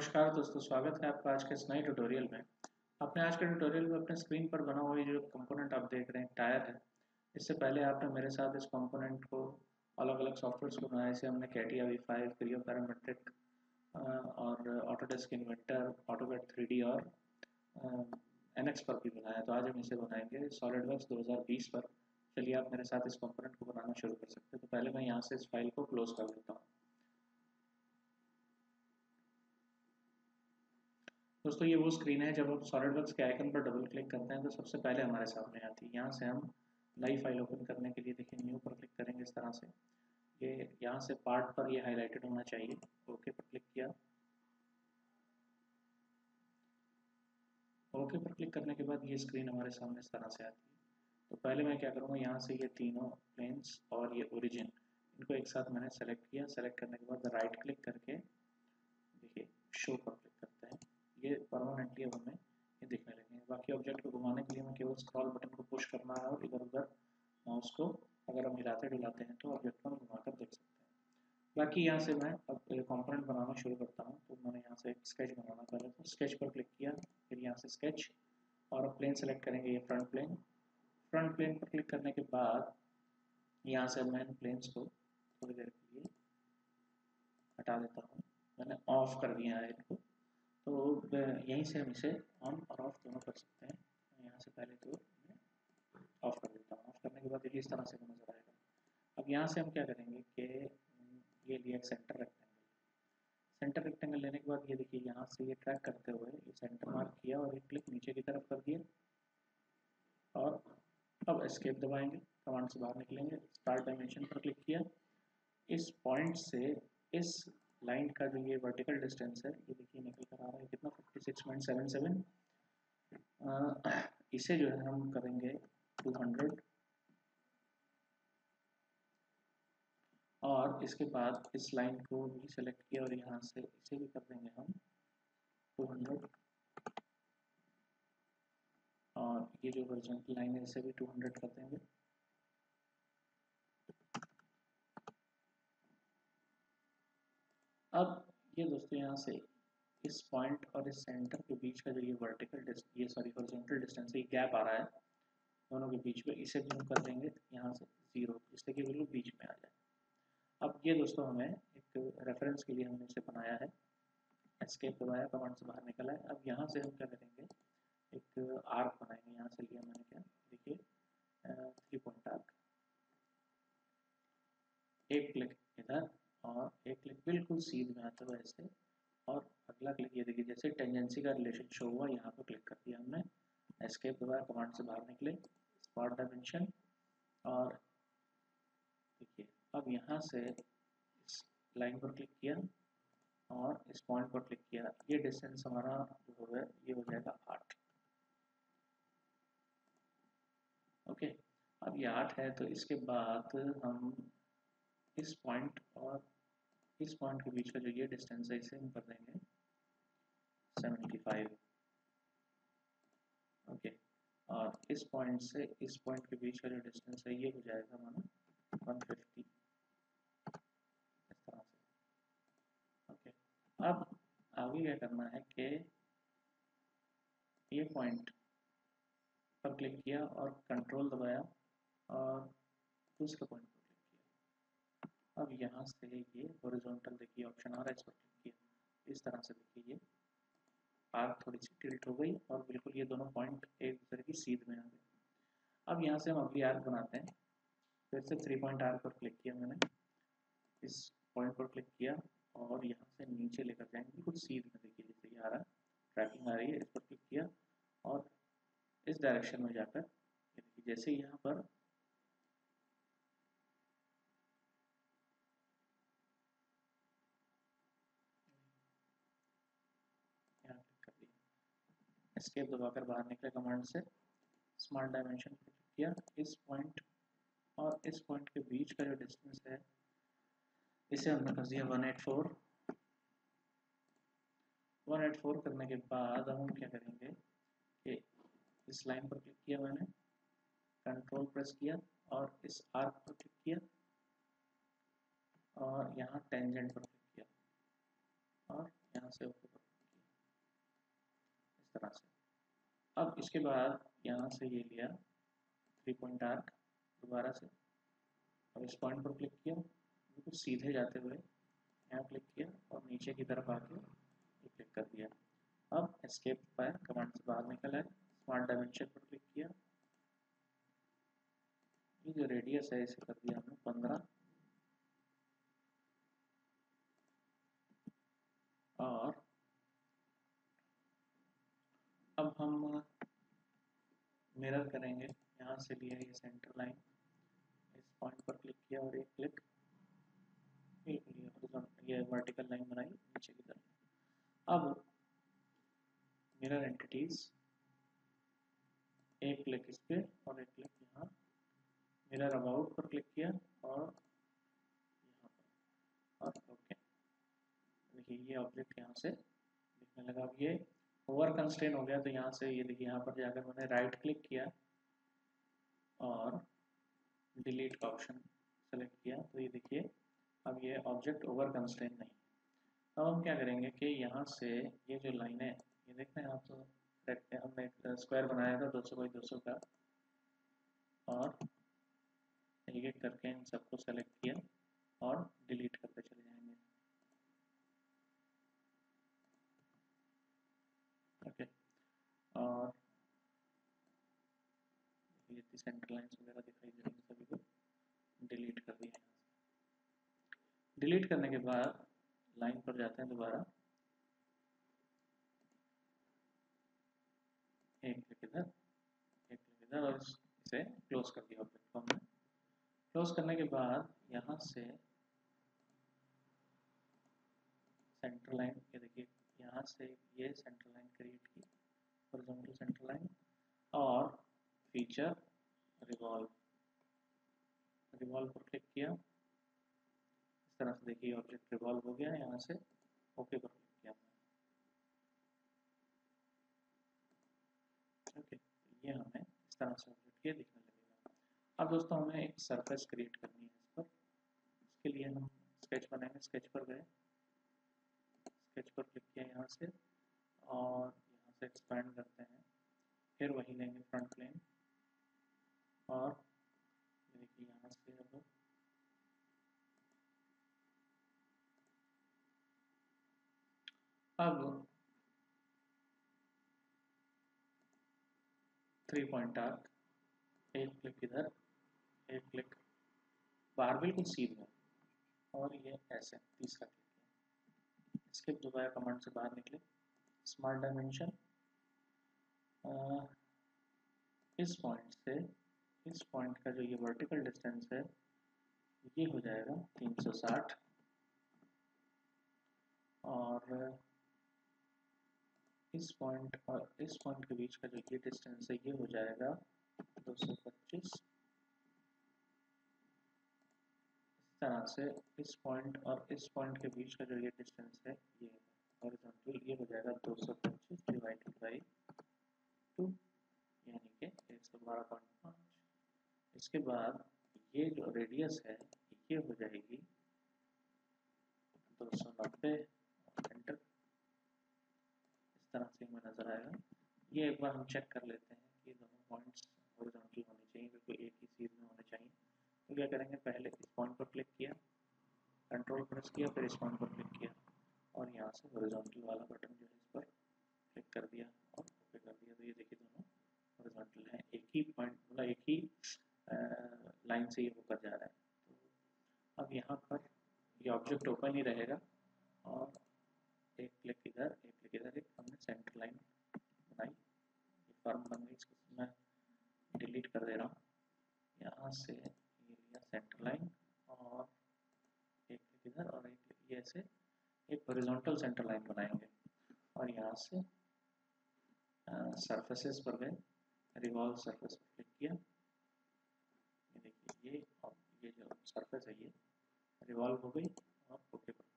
नमस्कार दोस्तों, स्वागत है आपका आज के इस नए ट्यूटोरियल में। आपने आज के ट्यूटोरियल में अपने स्क्रीन पर बना हुआ ये जो कंपोनेंट आप देख रहे हैं टायर है। इससे पहले आपने मेरे साथ इस कंपोनेंट को अलग अलग सॉफ्टवेयर्स को बनाया, जैसे हमने कैटिया V5, क्रियो पैरामेट्रिक और ऑटोडेस्क इन्वेंटर, ऑटोकैड 3D और NX पर भी बनाया। तो आज हम इसे बनाएंगे सॉलिडवर्क्स 2020 पर। चलिए आप मेरे साथ इस कंपोनेंट को बनाना शुरू कर सकते हैं। तो पहले मैं यहाँ से इस फाइल को क्लोज कर देता हूँ। दोस्तों ये वो स्क्रीन है, जब हम सॉलिडवर्क्स के आइकन पर डबल क्लिक करते हैं तो सबसे पहले हमारे सामने आती है। यहाँ से हम नई फाइल ओपन करने के लिए देखिए न्यू पर क्लिक करेंगे। इस तरह से ये यहाँ से पार्ट पर ये हाईलाइटेड होना चाहिए। ओके पर क्लिक किया। ओके पर क्लिक करने के बाद ये स्क्रीन हमारे सामने इस तरह से आती है। तो पहले मैं क्या करूँगा, यहाँ से ये तीनों प्लेन्स और ये ओरिजिन, इनको एक साथ मैंने सेलेक्ट किया। सेलेक्ट करने के बाद राइट क्लिक करके देखिए शो पर क्लिक करते हैं। ये परमानेंटली अब हमें ये दिखने लगेंगे। बाकी ऑब्जेक्ट को घुमाने के लिए मैं केवल स्क्रॉल बटन को पुश करना है और इधर उधर माउस को अगर हम हिलाते डुलाते हैं तो ऑब्जेक्ट को हम घुमा कर देख सकते हैं। बाकी यहाँ से मैं अब कंपोनेंट बनाना शुरू करता हूँ। तो मैंने यहाँ से एक स्केच बनाना, पहले तो स्केच पर क्लिक किया, फिर यहाँ से स्केच और अब प्लेन सेलेक्ट करेंगे, ये फ्रंट प्लेन। फ्रंट प्लेन पर क्लिक करने के बाद यहाँ से मैं इन प्लेन्स को थोड़ी देर के लिए हटा देता हूँ। मैंने ऑफ कर दिया है इनको। तो यहीं से हम इसे ऑन और ऑफ दोनों कर सकते हैं। यहाँ से पहले तो ऑफ कर देता हूँ। ऑफ करने के बाद देखिए इस तरह से नजर आएगा। अब यहाँ से हम क्या करेंगे कि ये लिया एक सेंटर रेक्टेंगल। सेंटर रेक्टेंगल लेने के बाद ये देखिए यहाँ से ये ट्रैक करते हुए ये सेंटर मार्क किया और एक क्लिक नीचे की तरफ कर दिया और अब एस्केप दबाएंगे, कमांड से बाहर निकलेंगे। स्टार्ट डायमेंशन पर क्लिक किया। इस पॉइंट से इस लाइन का जो ये वर्टिकल डिस्टेंस है ये देखिए निकल कर आ रहा है कितना, 56.77। इसे जो है हम करेंगे 200 और इसके बाद इस लाइन को भी सेलेक्ट किया और यहाँ से इसे भी कर देंगे हम 200 और ये जो हॉरिजॉन्टल लाइन है इसे भी 200 कर देंगे। अब ये दोस्तों यहाँ से इस पॉइंट और इस सेंटर के बीच का जो ये वर्टिकल ये सॉरी हॉरिजॉन्टल डिस्टेंस है, ये गैप आ रहा है दोनों के बीच में, इसे भी हम कर देंगे यहाँ से 0, जिससे कि बिल्कुल बीच में आ जाए। अब ये दोस्तों हमें एक रेफरेंस के लिए हमने इसे बनाया है। एस्केप दबाया, कमांड से बाहर निकला है। अब यहाँ से हम क्या करेंगे, एक आर्क बनाएंगे। यहाँ से लिया मैंने क्या, देखिए 3 पॉइंट आर्क। एक क्लिक इधर और एक क्लिक बिल्कुल सीध में आता हुआ ऐसे, और अगला क्लिक ये देखिए जैसे टेंजेंसी का रिलेशन शो हुआ, यहाँ पर क्लिक कर दिया हमने। एस्केप दबाया, कमांड से बाहर निकले, स्पॉट डायमेंशन और देखिए अब यहाँ से इस लाइन पर क्लिक किया और इस पॉइंट पर क्लिक किया। ये डिस्टेंस हमारा जो होगा ये हो जाएगा 8। ओके, अब ये 8 है तो इसके बाद हम इस पॉइंट और इस पॉइंट के बीच का जो ये डिस्टेंस है इसे हम कर देंगे 75। ओके, और इस पॉइंट से इस पॉइंट के बीच का जो डिस्टेंस है ये हो जाएगा हमारा 150 इस तरह से। ओके, अब आगे क्या करना है कि ये पॉइंट पर क्लिक किया और कंट्रोल दबाया और दूसरे पॉइंट पर क्लिक किया। अब यहाँ से ये हॉरिजॉन्टल देखिए ऑप्शन आ रहा है, इस पर क्लिक किया। इस तरह से देखिए ये आर्क थोड़ी सी टिल्ट हो गई और बिल्कुल ये दोनों पॉइंट एक दूसरे की सीध में आ गए। अब यहाँ से हम अगली आर्क बनाते हैं। फिर से 3 पॉइंट आर्क पर क्लिक किया मैंने, इस पॉइंट पर क्लिक किया और यहाँ से नीचे लेकर जाएंगे बिल्कुल सीध में। देखिए जैसे ये आ रहा है, ट्रैकिंग आ रही है, इस पर क्लिक किया और इस डायरेक्शन में जाकर देखिए जैसे यहाँ पर यहाँ क्लिक कर दिया, एस्केप दबाकर बाहर निकले कमांड से, स्मार्ट डायमेंशन पर क्लिक किया। इस पॉइंट और इस पॉइंट के बीच का जो डिस्टेंस है इसे हमने कर दिया 184। 184 करने के बाद अब हम क्या करेंगे कि इस लाइन पर क्लिक किया मैंने, कंट्रोल प्रेस किया और इस आर्क पर क्लिक किया और यहाँ टेंजेंट पर क्लिक किया और यहाँ से ओके पर तरह से। अब इसके बाद यहाँ से ये लिया 3 पॉइंट आर्क दोबारा से, अब इस पॉइंट पर क्लिक किया, बिल्कुल सीधे जाते हुए यहाँ क्लिक किया और नीचे की तरफ आके क्लिक कर दिया। अब एस्केप पाया, कमांड से बाहर निकल आए, स्मार्ट डायमेंशन पर क्लिक किया, ये जो रेडियस है इसे कर दिया हमने 15 और अब हम मिरर करेंगे। यहाँ से लिया ये सेंटर लाइन, इस पॉइंट पर क्लिक किया और एक क्लिक ये वर्टिकल लाइन बनाई नीचे की तरफ। अब मिरर एंटिटीज, एक क्लिक इस पे और एक क्लिक यहाँ, मिरर अबाउट पर क्लिक किया और यहाँ पर और ओके। देखिए ये ऑब्जेक्ट यहाँ से दिखने लगा। अब ये ओवर कंस्ट्रेन हो गया, तो यहाँ से ये देखिए यहाँ पर जाकर मैंने राइट क्लिक किया और डिलीट का ऑप्शन सेलेक्ट किया, तो ये देखिए अब ये ऑब्जेक्ट ओवर कंस्ट्रेन नहीं। अब हम क्या करेंगे कि यहाँ से ये जो लाइन है, ये देख रहे हैं आप, तो हमने एक स्क्वायर बनाया था 200 बाई 200 का, और एक एक करके इन सबको सेलेक्ट किया और डिलीट करते चले जाएंगे। ओके, और ये सेंटर लाइन्स वगैरह दिखाई दे रही हैं, सभी को डिलीट कर दिया। यहाँ से डिलीट करने के बाद लाइन पर जाते हैं दोबारा, एक क्लिक इधर एक क्लिक इधर और इसे क्लोज कर दिया ऑब्जेक्ट को हमने। क्लोज करने के बाद यहाँ से सेंटर लाइन, ये देखिए यहाँ से ये सेंटर लाइन क्रिएट की, हॉरिजॉन्टल सेंटर लाइन, और फीचर रिवॉल्व पर क्लिक किया, इस तरह से देखिए ऑब्जेक्ट रिवॉल्व हो गया। यहाँ से ओके पर क्लिक किया। ओके, ये हमें इस तरह से ऑब्जेक्ट ये दिखने लगेगा। अब दोस्तों हमें एक सरफेस क्रिएट करनी है इस पर, इसके लिए हम स्केच बनाएंगे। स्केच पर गए, स्केच पर क्लिक किया यहाँ से और यहाँ से एक्सपैंड करते हैं, फिर वही लेंगे फ्रंट प्लेन और देखिए यहाँ से अब 3 पॉइंट आर्क, एक क्लिक इधर एक क्लिक बाहर बिल्कुल सीधा, और ये ऐसे तीसरा क्लिक, इसके दोबारा कमांड से बाहर निकले, स्मार्ट डायमेंशन, इस पॉइंट से इस पॉइंट का जो ये वर्टिकल डिस्टेंस है ये हो जाएगा 360, और इस पॉइंट और इस पॉइंट के बीच का जो ये डिस्टेंस है ये हो जाएगा 225। इस तरह से इस पॉइंट और इस पॉइंट के बीच का जो ये डिस्टेंस है ये हॉरिजॉन्टल, ये हो जाएगा 225 डिवाइडेड बाई 2, यानी कि 112.5। इसके बाद ये जो रेडियस है ये हो जाएगी 290, एंटर। इस तरह से हमें नजर आएगा। ये एक बार हम चेक कर लेते हैं कि दोनों पॉइंट्स हॉरिजॉन्टल होने चाहिए, बिल्कुल एक ही सीध में होने चाहिए। तो क्या करेंगे, पहले इस पॉइंट पर क्लिक किया, कंट्रोल प्रेस किया, फिर इस पॉइंट पर क्लिक किया और यहाँ से हॉरिजॉन्टल वाला बटन जो है इस पर क्लिक कर दिया और ओके कर दिया। तो ये देखिए दोनों हॉरिजॉन्टल है, एक ही पॉइंट, मतलब एक ही लाइन से ये होकर जा रहा है। तो अब यहाँ पर ये ऑब्जेक्ट ओपन ही रहेगा और एक क्लिक इधर एक क्लिक इधर, एक हमने सेंटर लाइन बनाई, ये फॉर्म बन गई। इसको मैं डिलीट कर दे रहा हूँ। यहाँ से ये लिया सेंटर लाइन और एक क्लिक इधर और एक क्लिक, ये ऐसे एक हॉरिजॉन्टल सेंटर लाइन बनाएंगे। और यहाँ से सरफेसेस पर गए, रिवॉल्व सरफेस पर क्लिक किया, ये देखिए ये जो सरफेस है ये रिवॉल्व हो गई और ओके पर।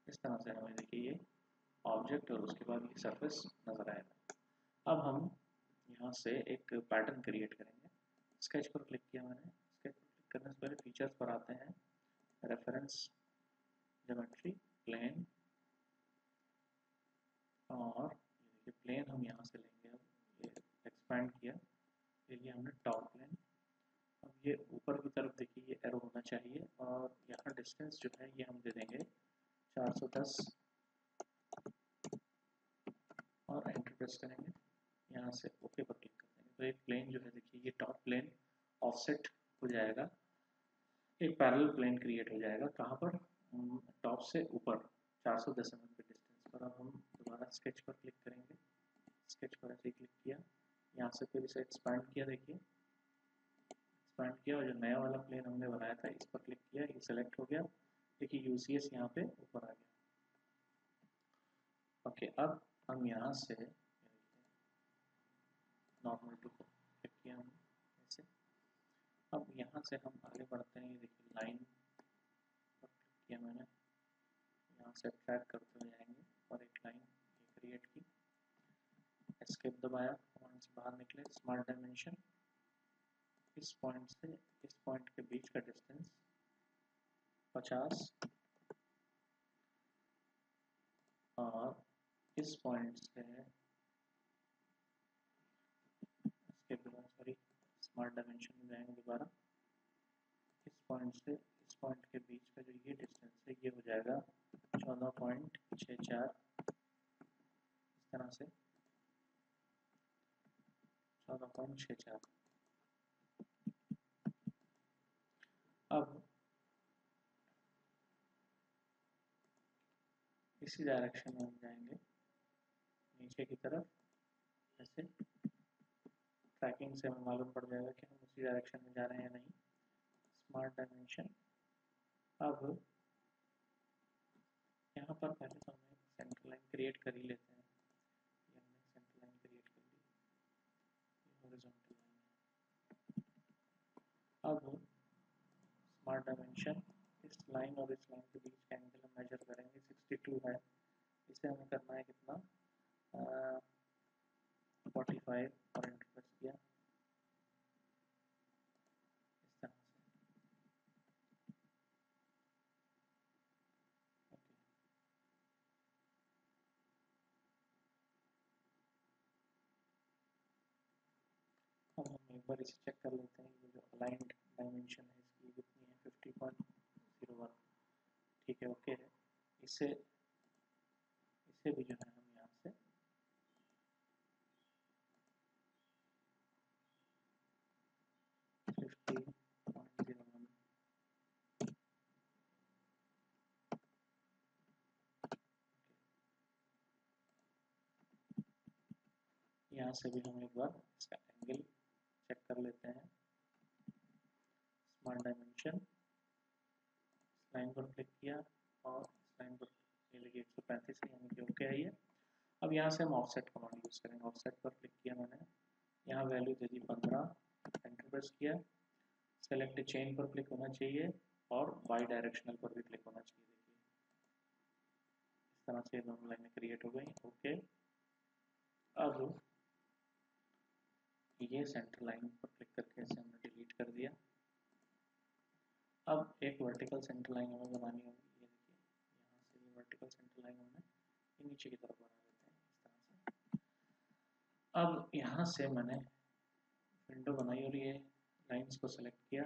इस तरह से हमें देखिए ये ऑब्जेक्ट और उसके बाद ये सरफेस नजर आएगा। अब हम यहाँ से एक पैटर्न क्रिएट करेंगे। स्केच पर क्लिक किया मैंने, स्केच पर क्लिक करने से पहले फीचर्स पर आते हैं, रेफरेंस, ज्योमेट्री, प्लेन और देखिए प्लेन हम यहाँ से लेंगे, अब ये एक्सपैंड किया, ले लिया हमने टॉप प्लेन। अब ये ऊपर की तरफ देखिए ये एरो होना चाहिए, और यहाँ डिस्टेंस जो है ये हम दे देंगे 410 और एंटर प्रेस करेंगे। यहाँ से ओके पर क्लिक कर देंगे तो एक प्लेन जो है देखिए ये टॉप प्लेन ऑफसेट हो जाएगा, एक पैरेलल प्लेन क्रिएट हो जाएगा। कहाँ पर? टॉप से ऊपर 410 mm के डिस्टेंस पर। अब हम दोबारा स्केच पर क्लिक करेंगे, स्केच पर ऐसे क्लिक किया, यहाँ से फिर इसे एक्सपैंड किया, देखिए एक्सपैंड किया, और जो नया वाला प्लेन हमने बनाया था इस पर क्लिक किया, ये सेलेक्ट हो गया, देखिए यूसीएस यहाँ पे ऊपर आ गया। ओके, अब हम यहाँ से नॉर्मल टू को क्लिक किया हमने ऐसे। अब यहाँ से हम आगे बढ़ते हैं, ये देखिए लाइन पर क्लिक किया मैंने, यहाँ से ट्रैक करते हुए जाएंगे और एक लाइन क्रिएट की, एस्केप दबाया, कमांड से बाहर निकले, स्मार्ट डायमेंशन, इस पॉइंट से इस पॉइंट के बीच का डिस्टेंस 50 और इस पॉइंट से इसके बाद सॉरी स्मार्ट डायमेंशन में जाएंगे दोबारा, इस पॉइंट से इस पॉइंट के बीच का जो ये डिस्टेंस है ये हो जाएगा 14.64, इस तरह से 14.64। अब इसी डायरेक्शन में हम जाएंगे नीचे की तरफ, ऐसे ट्रैकिंग से हमें मालूम पड़ जाएगा कि हम उसी डायरेक्शन में जा रहे हैं या नहीं। स्मार्ट डायमेंशन, अब यहाँ पर पहले तो हम एक सेंटर लाइन क्रिएट कर ही लेते हैं, ये हमने सेंटर लाइन क्रिएट कर ली, हॉरिजॉन्टल लाइन है। अब स्मार्ट डायमेंशन, इस लाइन और इस लाइन के बीच का एंगल हम मेजर करेंगे, 62 है, इसे हमें करना है कितना 45 और एंटर प्रेस किया, इस तरह से। ओके, अब हम एक बार इसे चेक कर लेते हैं, ये जो अलाइंड डायमेंशन है इसकी कितनी है 50.01, ठीक है ओके है। इसे इसे भी जो है हम यहाँ से 50.01 यहाँ से भी हम एक बार इसका एंगल चेक कर लेते हैं। स्मार्ट डायमेंशन, इस लाइन पर क्लिक किया और इस लाइन पर ये देखिए 135 है, यानी कि ओके है ये। अब यहाँ से हम ऑफसेट कमांड यूज़ करेंगे, ऑफसेट पर क्लिक किया मैंने, यहाँ वैल्यू दे दी 15, एंटर प्रेस किया, सेलेक्ट चेन पर क्लिक होना चाहिए और बाई डायरेक्शनल पर भी क्लिक होना चाहिए, देखिए इस तरह से दोनों लाइनें क्रिएट हो गई। ओके, अब ये सेंटर लाइन पर क्लिक करके इसे हमने डिलीट कर दिया। अब एक वर्टिकल सेंटर लाइन हमें बनानी होगी, ये देखिए यहाँ से ये वर्टिकल सेंटर लाइन हमने नीचे की तरफ बना देते हैं इस तरह से। अब यहाँ से मैंने विंडो बनाई और ये लाइंस को सेलेक्ट किया,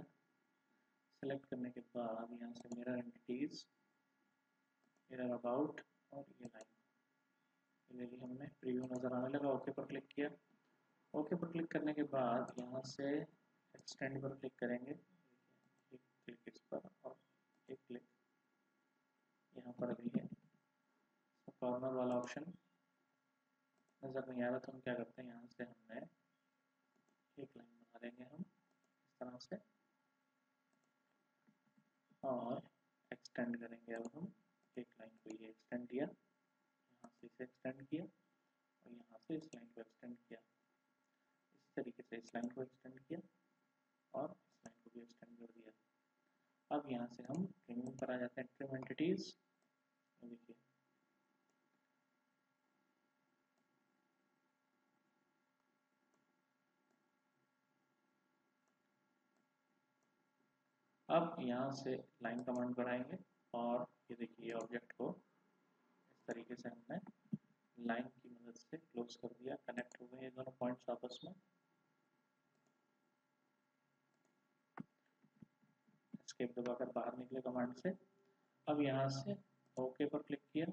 सेलेक्ट करने के बाद यहाँ से मिरर एंटिटीज, मिरर अबाउट और ये लाइन ले ली हमने, प्रीव्यू नज़र आने लगा, ओके पर क्लिक किया। ओके पर क्लिक करने के बाद यहाँ से एक्सटेंड पर क्लिक करेंगे, एक क्लिक इस पर और एक क्लिक यहाँ पर अभी है, कॉर्नर वाला ऑप्शन नज़र नहीं आ रहा तो हम क्या करते हैं, यहाँ से हमने एक लाइन बना देंगे हम इस तरह से और एक्सटेंड करेंगे। अब हम एक लाइन को ये एक्सटेंड किया, यहाँ से इसे एक्सटेंड किया और यहाँ से इस लाइन को एक्सटेंड किया, इस तरीके से इस लाइन को एक्सटेंड किया और इस लाइन को भी एक्सटेंड कर दिया। अब यहाँ से हम ट्रिमिंग पर आ जाते हैं, ट्रिम एंटिटीज, देखिए अब यहाँ से लाइन कमांड बढ़ाएंगे और ये देखिए ऑब्जेक्ट को इस तरीके से हमने लाइन की मदद से क्लोज कर दिया, कनेक्ट हो गए ये दोनों पॉइंट्स आपस में। एस्केप दबाकर बाहर निकले कमांड से। अब यहाँ से ओके पर क्लिक किया,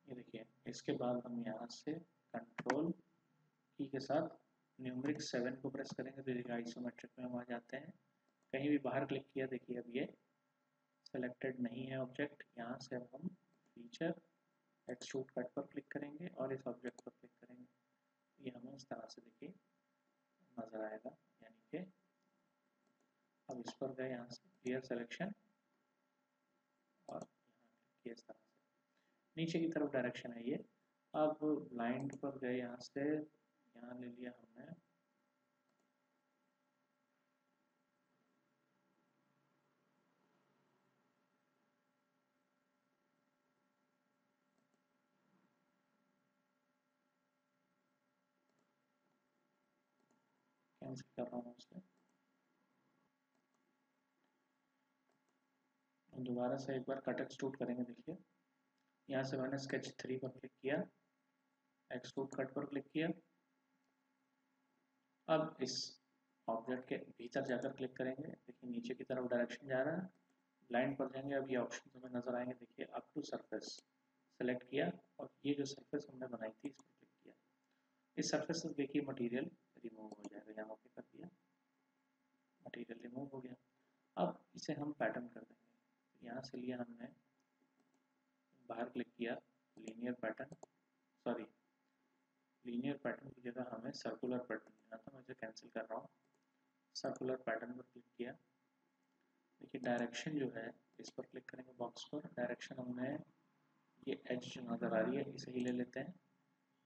ये देखिए। इसके बाद हम यहाँ से कंट्रोल की के साथ न्यूमेरिक 7 को प्रेस करेंगे तो देखिए आइसोमेट्रिक में हम आ जाते हैं। कहीं भी बाहर क्लिक किया, देखिए अब ये सेलेक्टेड नहीं है ऑब्जेक्ट। यहाँ से अब हम फीचर एक्सट्रूड कट पर क्लिक करेंगे और इस ऑब्जेक्ट पर क्लिक करेंगे, ये हमें इस तरह से देखिए नजर आएगा। यानी कि अब इस पर गए, यहाँ से क्लियर सिलेक्शन और यहाँ क्लिक किया इस तरह से। नीचे की तरफ डायरेक्शन है ये। अब ब्लाइंड पर गए, यहाँ से यहाँ ले लिया हमने कैंसिल कर रहा हूँ उसे। दोबारा से एक बार कट एक्सट्रूड करेंगे, देखिए यहाँ से मैंने स्केच 3 पर क्लिक किया, एक्सट्रूड कट पर क्लिक किया। अब इस ऑब्जेक्ट के भीतर जाकर क्लिक करेंगे, देखिए नीचे की तरफ डायरेक्शन जा रहा है। ब्लाइंड पर जाएंगे, अब ये ऑप्शन हमें नजर आएंगे, देखिए अप टू सरफेस सेलेक्ट किया और ये जो सरफेस हमने बनाई थी इस पर क्लिक किया। इस सरफेस से देखिए मटेरियल रिमूव हो जाएगा, यहाँ ओके कर दिया, मटेरियल रिमूव हो गया। अब इसे हम पैटर्न कर देंगे। यहाँ से लिया हमने, बाहर क्लिक किया, linear pattern, sorry linear pattern की जगह हमें सर्कुलर पैटर्न लेना था, मैं इसे कैंसिल कर रहा हूँ। सर्कुलर पैटर्न पर क्लिक किया, देखिए डायरेक्शन जो है इस पर क्लिक करेंगे बॉक्स पर। डायरेक्शन हमने ये एज जो नज़र आ रही है इसे ही ले लेते हैं,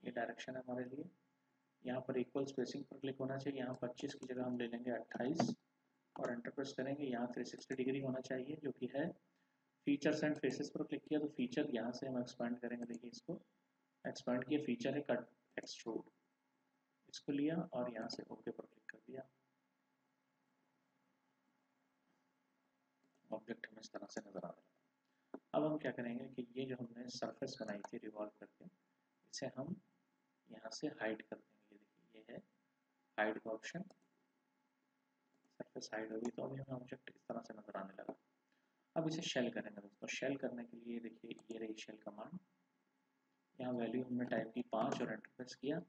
ये डायरेक्शन है हमारे लिए। यहाँ पर इक्वल स्पेसिंग पर क्लिक होना चाहिए, यहाँ 25 की जगह हम ले लेंगे 28 और एंटर प्रेस करेंगे। यहाँ 360 डिग्री होना चाहिए जो कि है। फीचर्स एंड फेसेस पर क्लिक किया तो फीचर यहाँ से हम एक्सपांड करेंगे, देखिए इसको एक्सपांड किया, फीचर है कट एक्सट्रूड, इसको लिया और यहाँ से ओके पर क्लिक कर दिया। ऑब्जेक्ट हमें इस तरह से नजर आ रहा है। अब हम क्या करेंगे कि ये जो हमने सरफेस बनाई थी रिवॉल्व करके, इसे हम यहाँ से हाइड कर देंगे। ये देखिए ये है हाइड का ऑप्शन, सरफेस हाइड होगी तो अभी हमें ऑब्जेक्ट इस तरह से नजर आने लगा। अब इसे शेल करेंगे दोस्तों। शेल करने के लिए देखिए ये रही शेल कमांड, यहाँ वैल्यू हमने टाइप की 5 और एंटर प्रेस किया।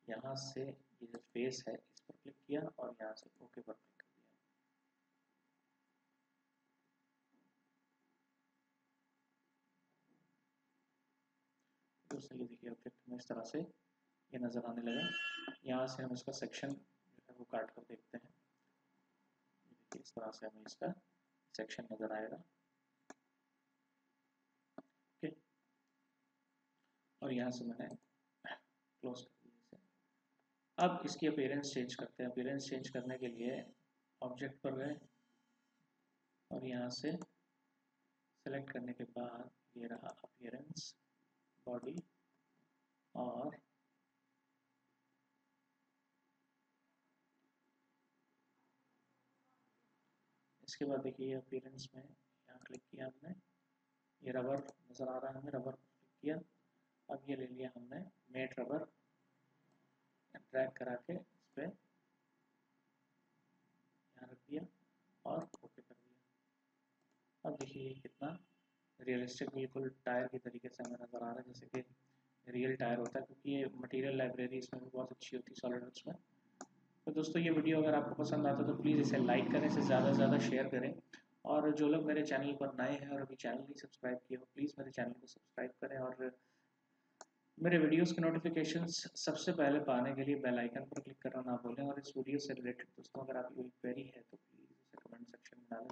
यहाँ से ये जो फेस है इस पर क्लिक किया और यहाँ से ओके पर क्लिक कर दिया। दोस्तों ये देखिए ऑब्जेक्ट में इस तरह से ये नज़र आने लगा। यहाँ से हम इसका सेक्शन जो है वो काट कर देखते हैं, देखिए इस तरह से हमें इसका सेक्शन नज़र आएगा। ओके, और यहाँ से मैंने क्लोज कर दिया इसे। अब इसकी अपीयरेंस चेंज करते हैं। अपीयरेंस चेंज करने के लिए ऑब्जेक्ट पर गए और यहाँ से सेलेक्ट करने के बाद ये रहा अपीयरेंस, बॉडी, और इसके बाद देखिए अपीयरेंस में यहाँ क्लिक किया हमने, ये रबर नज़र आ रहा है हमें, रबर क्लिक किया। अब ये ले लिया हमने मेट रबर, ड्रैग करा के इस पर यहाँ रख दिया और ओके कर दिया। अब देखिए ये कितना रियलिस्टिक, बिल्कुल टायर की तरीके से हमें नज़र आ रहा है, जैसे कि रियल टायर होता है, क्योंकि ये मटेरियल लाइब्रेरी इसमें भी बहुत अच्छी होती है सॉलिडवर्क्स में। तो दोस्तों ये वीडियो अगर आपको पसंद आता है तो प्लीज़ इसे लाइक करें, इसे ज़्यादा से ज़्यादा शेयर करें। और जो लोग मेरे चैनल पर नए हैं और अभी चैनल नहीं सब्सक्राइब किए हो, प्लीज़ मेरे चैनल को सब्सक्राइब करें और मेरे वीडियोस के नोटिफिकेशंस सबसे पहले पाने के लिए बेल आइकन पर क्लिक करना ना भूलें। और इस वीडियो से रिलेटेड दोस्तों अगर आपकी कोई क्वेरी है तो प्लीज़ उसे कमेंट सेक्शन में डालें।